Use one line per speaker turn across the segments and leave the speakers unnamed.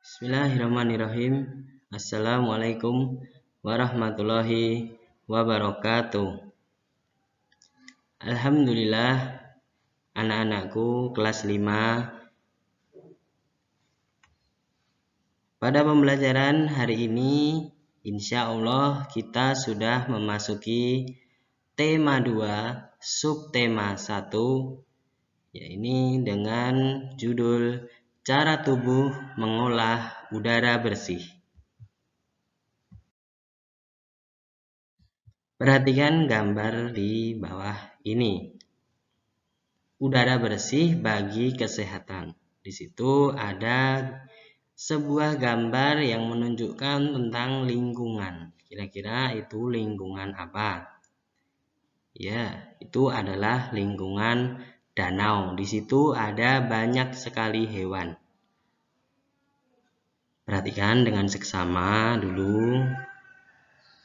Bismillahirrahmanirrahim. Assalamualaikum warahmatullahi wabarakatuh. Alhamdulillah, anak-anakku kelas 5. Pada pembelajaran hari ini, insya Allah kita sudah memasuki tema 2, subtema 1, yaitu dengan judul cara tubuh mengolah udara bersih. Perhatikan gambar di bawah ini. Udara bersih bagi kesehatan. Di situ ada sebuah gambar yang menunjukkan tentang lingkungan. Kira-kira itu lingkungan apa? Ya, itu adalah lingkungan danau. Di situ ada banyak sekali hewan. Perhatikan dengan seksama dulu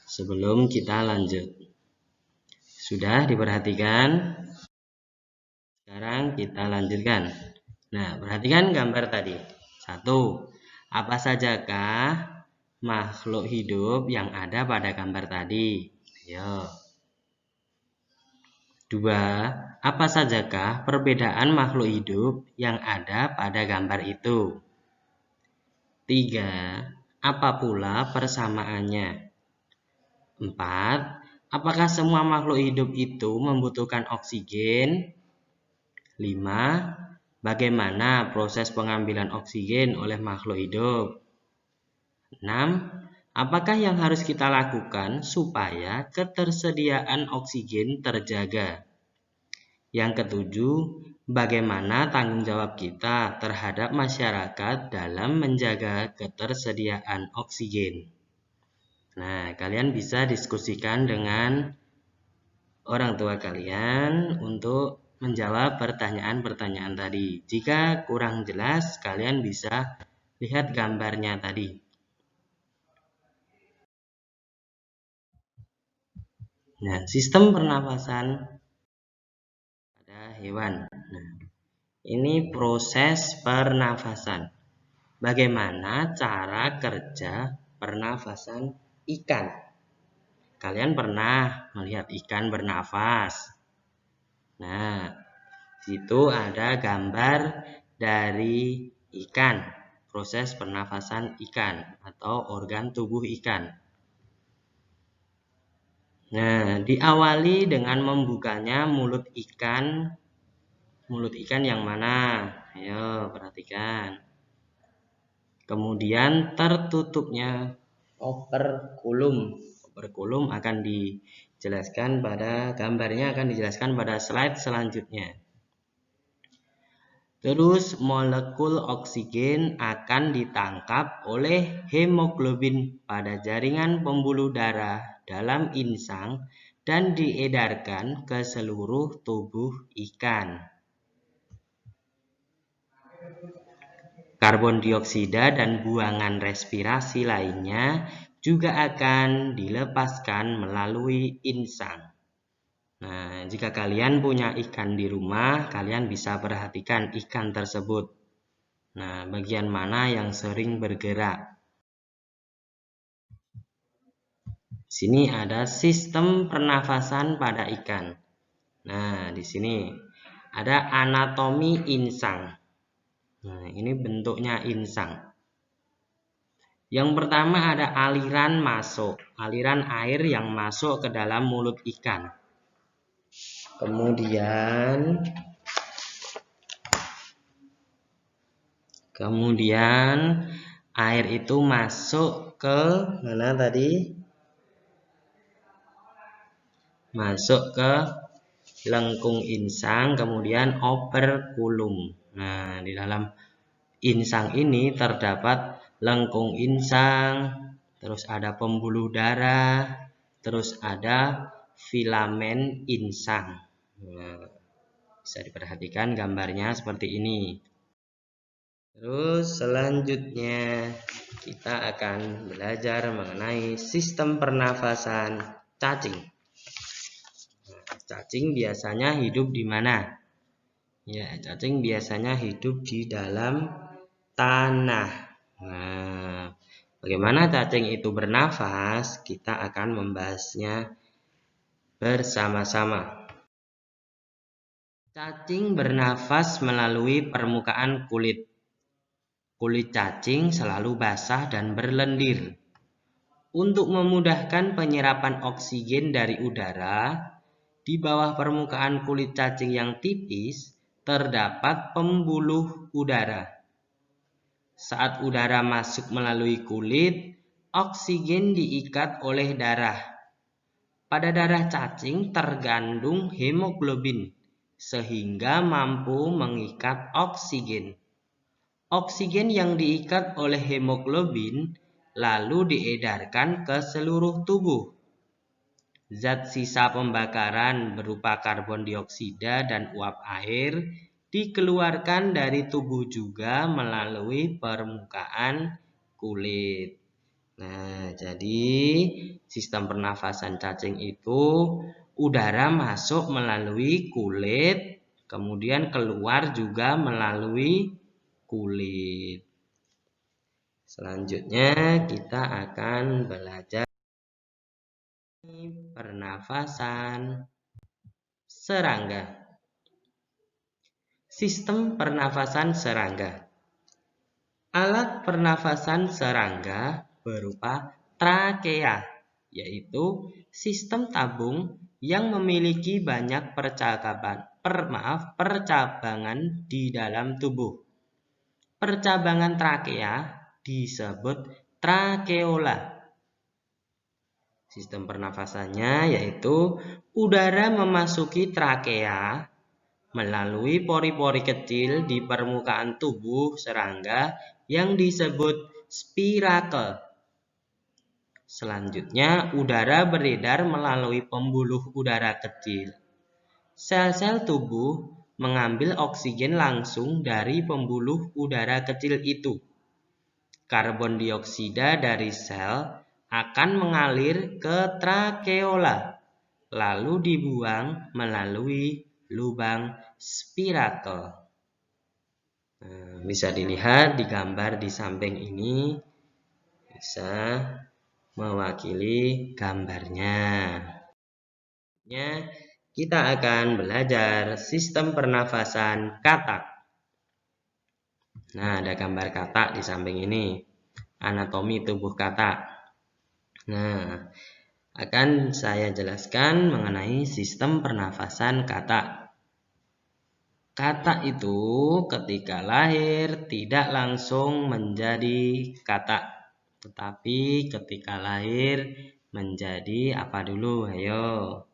sebelum kita lanjut. Sudah diperhatikan? Sekarang kita lanjutkan. Nah, perhatikan gambar tadi. 1. Apa sajakah makhluk hidup yang ada pada gambar tadi? Ayo. 2. Apa sajakah perbedaan makhluk hidup yang ada pada gambar itu? 3. Apa pula persamaannya? 4. Apakah semua makhluk hidup itu membutuhkan oksigen? 5. Bagaimana proses pengambilan oksigen oleh makhluk hidup? 6. Apakah yang harus kita lakukan supaya ketersediaan oksigen terjaga? Yang ketujuh, bagaimana tanggung jawab kita terhadap masyarakat dalam menjaga ketersediaan oksigen? Nah, kalian bisa diskusikan dengan orang tua kalian untuk menjawab pertanyaan-pertanyaan tadi. Jika kurang jelas, kalian bisa lihat gambarnya tadi. Nah, sistem pernafasan pada hewan. Nah, ini proses pernafasan. Bagaimana cara kerja pernafasan ikan? Kalian pernah melihat ikan bernafas? Nah, situ ada gambar dari ikan, proses pernafasan ikan atau organ tubuh ikan. Nah, diawali dengan membukanya mulut ikan. Mulut ikan yang mana? Ayo, perhatikan. Kemudian tertutupnya operkulum. Operkulum akan dijelaskan pada gambarnya, akan dijelaskan pada slide selanjutnya. Terus molekul oksigen akan ditangkap oleh hemoglobin pada jaringan pembuluh darah dalam insang dan diedarkan ke seluruh tubuh ikan. Karbon dioksida dan buangan respirasi lainnya juga akan dilepaskan melalui insang. Nah, jika kalian punya ikan di rumah, kalian bisa perhatikan ikan tersebut. Nah, bagian mana yang sering bergerak? Sini ada sistem pernafasan pada ikan. Nah, di sini ada anatomi insang. Nah, ini bentuknya insang. Yang pertama ada aliran masuk, aliran air yang masuk ke dalam mulut ikan. Kemudian air itu masuk ke mana tadi? Masuk ke lengkung insang, kemudian operkulum. Nah, di dalam insang ini terdapat lengkung insang, terus ada pembuluh darah, terus ada filamen insang. Nah, bisa diperhatikan gambarnya seperti ini. Terus selanjutnya kita akan belajar mengenai sistem pernafasan cacing. Cacing biasanya hidup di mana? Ya, cacing biasanya hidup di dalam tanah. Nah, bagaimana cacing itu bernafas? Kita akan membahasnya bersama-sama. Cacing bernafas melalui permukaan kulit. Kulit cacing selalu basah dan berlendir. Untuk memudahkan penyerapan oksigen dari udara, di bawah permukaan kulit cacing yang tipis terdapat pembuluh udara. Saat udara masuk melalui kulit, oksigen diikat oleh darah. Pada darah cacing terkandung hemoglobin, sehingga mampu mengikat oksigen. Oksigen yang diikat oleh hemoglobin lalu diedarkan ke seluruh tubuh. Zat sisa pembakaran berupa karbon dioksida dan uap air dikeluarkan dari tubuh juga melalui permukaan kulit. Nah, jadi sistem pernafasan cacing itu udara masuk melalui kulit, kemudian keluar juga melalui kulit. Selanjutnya kita akan belajar pernafasan serangga. Sistem pernafasan serangga. Alat pernafasan serangga berupa trakea, yaitu sistem tabung yang memiliki banyak percabangan di dalam tubuh. Percabangan trakea disebut trakeola. Sistem pernafasannya yaitu udara memasuki trakea melalui pori-pori kecil di permukaan tubuh serangga yang disebut spirakel. Selanjutnya, udara beredar melalui pembuluh udara kecil. Sel-sel tubuh mengambil oksigen langsung dari pembuluh udara kecil itu. Karbon dioksida dari sel akan mengalir ke trakeola, lalu dibuang melalui lubang spirakel. Bisa dilihat di gambar di samping ini, bisa mewakili gambarnya. Kita akan belajar sistem pernafasan katak. Nah, ada gambar katak di samping ini, anatomi tubuh katak. Nah, akan saya jelaskan mengenai sistem pernafasan katak. Katak itu ketika lahir tidak langsung menjadi katak, tetapi ketika lahir menjadi apa dulu? Ayo.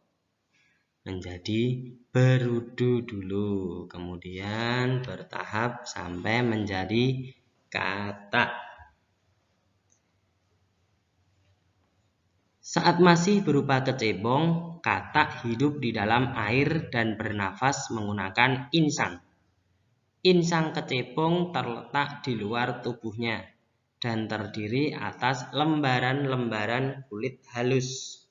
Menjadi berudu dulu, kemudian bertahap sampai menjadi katak. Saat masih berupa kecebong, katak hidup di dalam air dan bernafas menggunakan insang. Insang kecebong terletak di luar tubuhnya dan terdiri atas lembaran-lembaran kulit halus,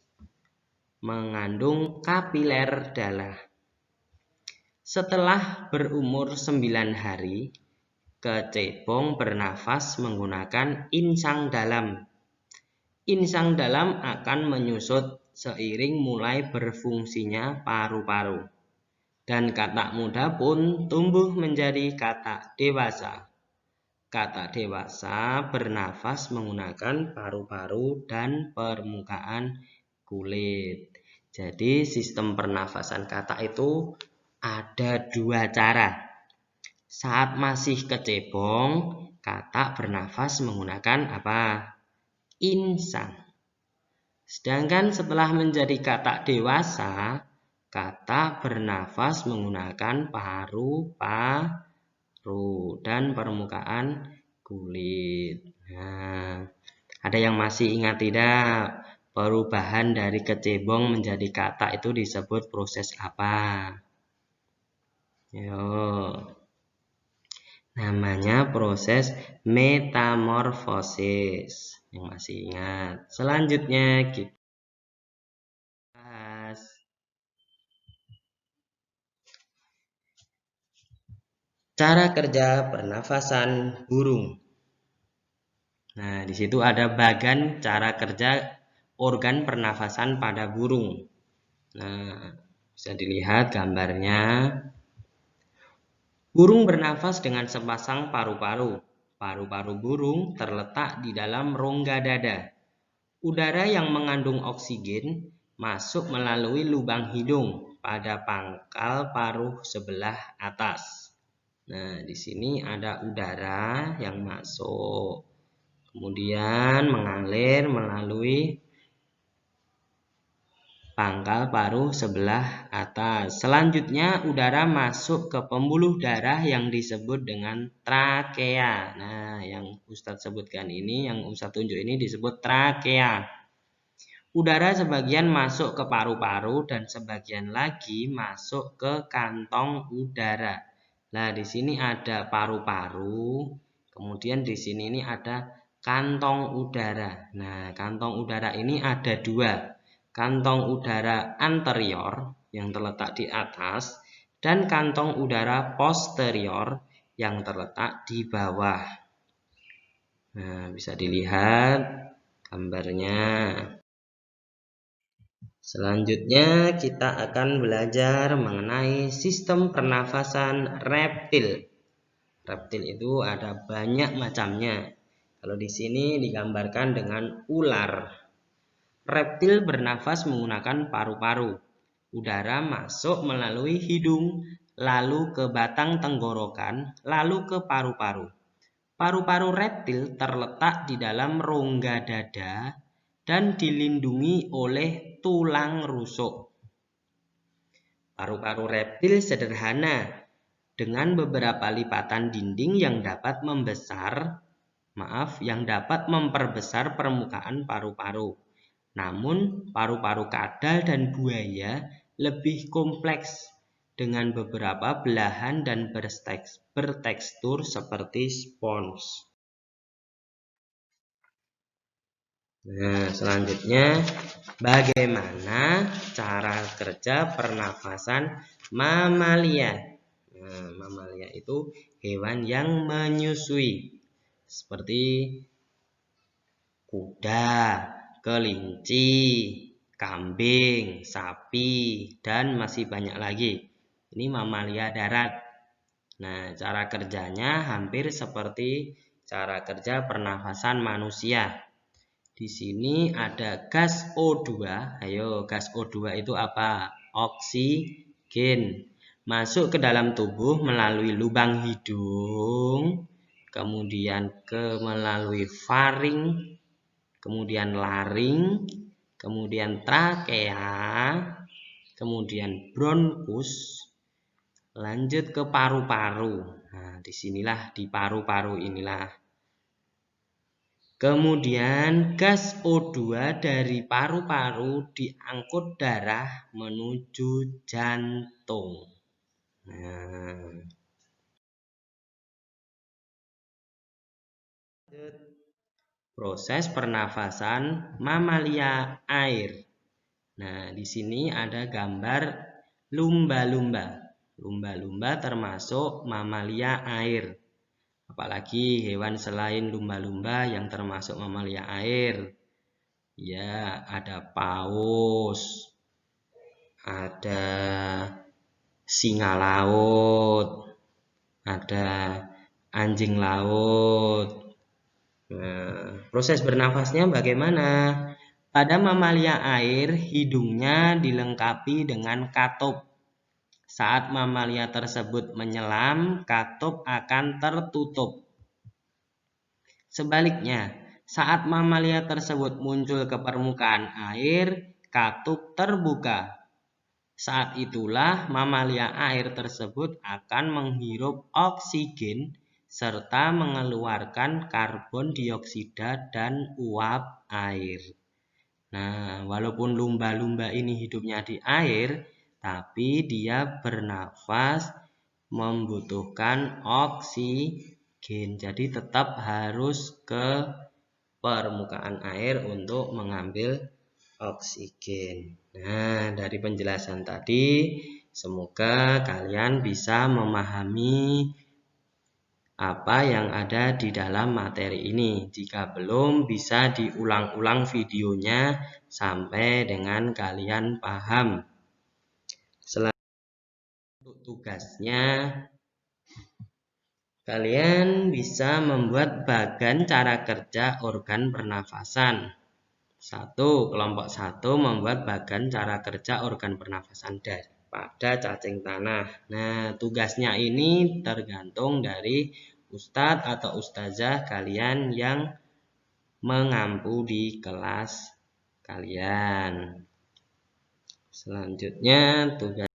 mengandung kapiler darah. Setelah berumur 9 hari, kecebong bernafas menggunakan insang dalam. Insang dalam akan menyusut seiring mulai berfungsinya paru-paru. Dan katak muda pun tumbuh menjadi katak dewasa. Katak dewasa bernafas menggunakan paru-paru dan permukaan kulit. Jadi sistem pernafasan katak itu ada dua cara. Saat masih kecebong, katak bernafas menggunakan apa? Insang. Sedangkan setelah menjadi katak dewasa, katak bernafas menggunakan paru-paru dan permukaan kulit. Nah, ada yang masih ingat tidak? Perubahan dari kecebong menjadi katak itu disebut proses apa? Yo. Namanya proses metamorfosis. Yang masih ingat. Selanjutnya kita bahas cara kerja pernafasan burung. Nah, di situ ada bagan cara kerja organ pernafasan pada burung. Nah, bisa dilihat gambarnya. Burung bernafas dengan sepasang paru-paru. Paru-paru burung terletak di dalam rongga dada. Udara yang mengandung oksigen masuk melalui lubang hidung pada pangkal paruh sebelah atas. Nah, di sini ada udara yang masuk, kemudian mengalir melalui pangkal paruh sebelah atas. Selanjutnya udara masuk ke pembuluh darah yang disebut dengan trakea. Nah, yang Ustadz sebutkan ini, yang Ustadz tunjuk ini disebut trakea. Udara sebagian masuk ke paru-paru dan sebagian lagi masuk ke kantong udara. Nah, di sini ada paru-paru, kemudian di sini ini ada kantong udara. Nah, kantong udara ini ada dua. Kantong udara anterior yang terletak di atas dan kantong udara posterior yang terletak di bawah. Nah, bisa dilihat gambarnya. Selanjutnya kita akan belajar mengenai sistem pernafasan reptil. Reptil itu ada banyak macamnya. Kalau di sini digambarkan dengan ular. Reptil bernafas menggunakan paru-paru. Udara masuk melalui hidung, lalu ke batang tenggorokan, lalu ke paru-paru. Paru-paru reptil terletak di dalam rongga dada dan dilindungi oleh tulang rusuk. Paru-paru reptil sederhana dengan beberapa lipatan dinding yang dapat memperbesar permukaan paru-paru. Namun, paru-paru kadal dan buaya lebih kompleks dengan beberapa belahan dan bertekstur seperti spons. Nah, selanjutnya bagaimana cara kerja pernafasan mamalia? Nah, mamalia itu hewan yang menyusui seperti kuda, kelinci, kambing, sapi, dan masih banyak lagi. Ini mamalia darat. Nah, cara kerjanya hampir seperti cara kerja pernafasan manusia. Di sini ada gas O2. Ayo, gas O2 itu apa? Oksigen. Masuk ke dalam tubuh melalui lubang hidung, kemudian melalui faring, kemudian laring, kemudian trakea, kemudian bronkus, lanjut ke paru-paru. Nah, disinilah di paru-paru inilah. Kemudian gas O2 dari paru-paru diangkut darah menuju jantung. Nah, proses pernafasan mamalia air. Nah, di sini ada gambar lumba-lumba. Lumba-lumba termasuk mamalia air. Apalagi hewan selain lumba-lumba yang termasuk mamalia air. Ya, ada paus, ada singa laut, ada anjing laut. Nah, proses bernafasnya bagaimana? Pada mamalia air, hidungnya dilengkapi dengan katup. Saat mamalia tersebut menyelam, katup akan tertutup. Sebaliknya, saat mamalia tersebut muncul ke permukaan air, katup terbuka. Saat itulah mamalia air tersebut akan menghirup oksigen serta mengeluarkan karbon dioksida dan uap air. Nah, walaupun lumba-lumba ini hidupnya di air, tapi dia bernafas membutuhkan oksigen. Jadi tetap harus ke permukaan air untuk mengambil oksigen. Nah, dari penjelasan tadi, semoga kalian bisa memahami apa yang ada di dalam materi ini. Jika belum, bisa diulang-ulang videonya sampai dengan kalian paham. Selanjutnya, untuk tugasnya, kalian bisa membuat bagan cara kerja organ pernafasan. Kelompok 1 membuat bagan cara kerja organ pernafasan pada cacing tanah. Nah, tugasnya ini tergantung dari ustadz atau ustazah kalian yang mengampu di kelas kalian. Selanjutnya, tugas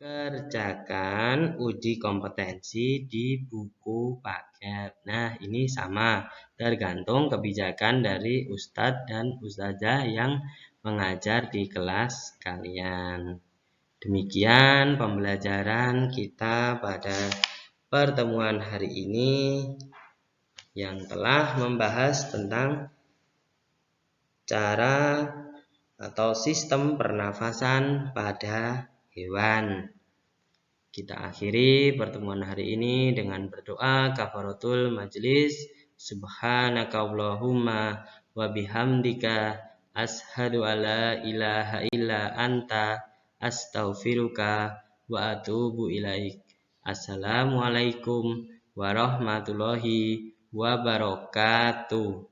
kerjakan uji kompetensi di buku paket. Nah, ini sama, tergantung kebijakan dari ustadz dan ustazah yang mengajar di kelas kalian. Demikian pembelajaran kita pada pertemuan hari ini yang telah membahas tentang cara atau sistem pernafasan pada hewan. Kita akhiri pertemuan hari ini dengan berdoa kafaratul majelis. Subhanakallahumma wa bihamdika ashhadu alla ilaha illa anta astaghfiruka wa atubu ilaik. Assalamualaikum warahmatullahi wabarakatuh.